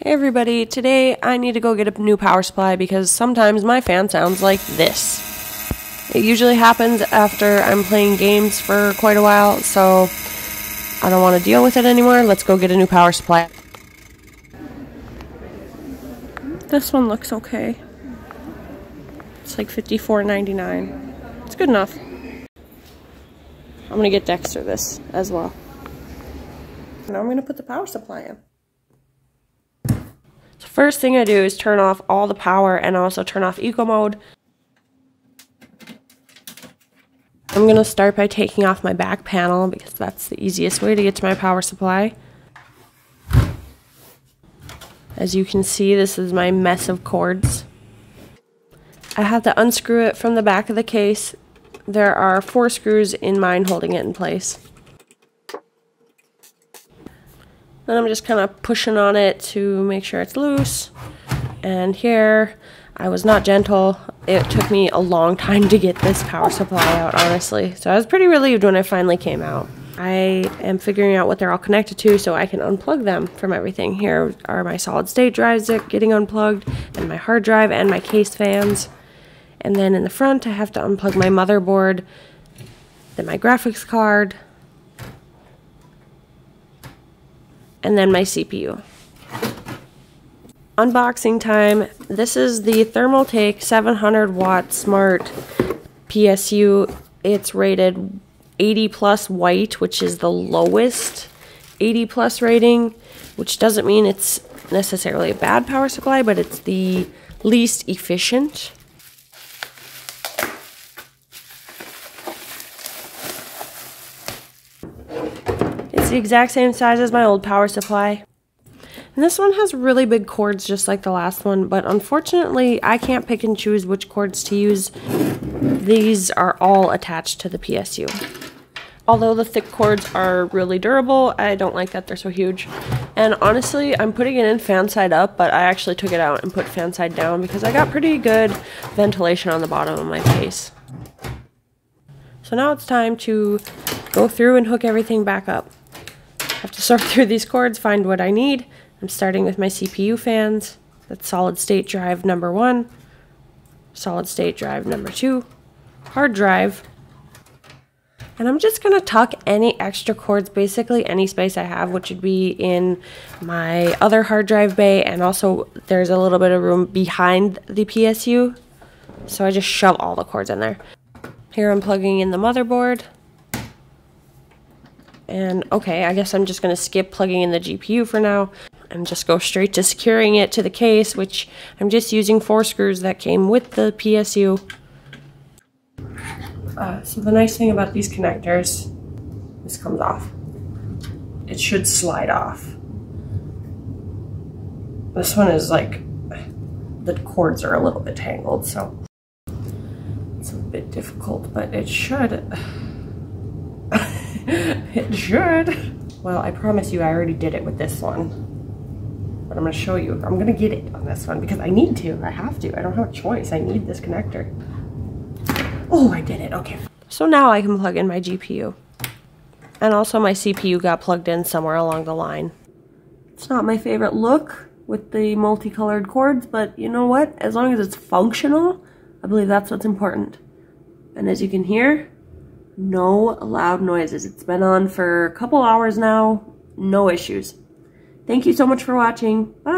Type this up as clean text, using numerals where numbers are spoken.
Hey everybody, today I need to go get a new power supply because sometimes my fan sounds like this. It usually happens after I'm playing games for quite a while, so I don't want to deal with it anymore. Let's go get a new power supply. This one looks okay. It's like $54.99. It's good enough. I'm gonna get Dexter this as well. Now I'm gonna put the power supply in. So first thing I do is turn off all the power and also turn off eco mode. I'm going to start by taking off my back panel because that's the easiest way to get to my power supply. As you can see, this is my mess of cords. I have to unscrew it from the back of the case. There are 4 screws in mine holding it in place. Then I'm just kind of pushing on it to make sure it's loose. And here, I was not gentle. It took me a long time to get this power supply out, honestly. So I was pretty relieved when it finally came out. I am figuring out what they're all connected to so I can unplug them from everything. Here are my solid state drives getting unplugged, and my hard drive and my case fans. And then in the front, I have to unplug my motherboard, then my graphics card, and then my CPU. Unboxing time. This is the Thermaltake 700 watt smart PSU. It's rated 80 plus white, which is the lowest 80 plus rating, which doesn't mean it's necessarily a bad power supply, but it's the least efficient. It's the exact same size as my old power supply. And this one has really big cords just like the last one, but unfortunately I can't pick and choose which cords to use. These are all attached to the PSU. Although the thick cords are really durable, I don't like that they're so huge. And honestly, I'm putting it in fan side up, but I actually took it out and put fan side down because I got pretty good ventilation on the bottom of my case. So now it's time to go through and hook everything back up. I have to sort through these cords, find what I need. I'm starting with my CPU fans. That's solid state drive number 1, solid state drive number 2, hard drive. And I'm just gonna tuck any extra cords, basically any space I have, which would be in my other hard drive bay, and also there's a little bit of room behind the PSU. So I just shove all the cords in there. Here I'm plugging in the motherboard. And okay, I guess I'm just going to skip plugging in the GPU for now and just go straight to securing it to the case, which I'm just using 4 screws that came with the PSU. So the nice thing about these connectors, this comes off. It should slide off. This one is like, the cords are a little bit tangled, so it's a bit difficult, but it should. It should. Well, I promise you I already did it with this one. But I'm going to show you. I'm going to get it on this one because I need to. I have to. I don't have a choice. I need this connector. Oh, I did it. Okay. So now I can plug in my GPU. And also my CPU got plugged in somewhere along the line. It's not my favorite look with the multicolored cords, but you know what? As long as it's functional, I believe that's what's important. And as you can hear, no loud noises. It's been on for a couple hours now. No issues. Thank you so much for watching. Bye.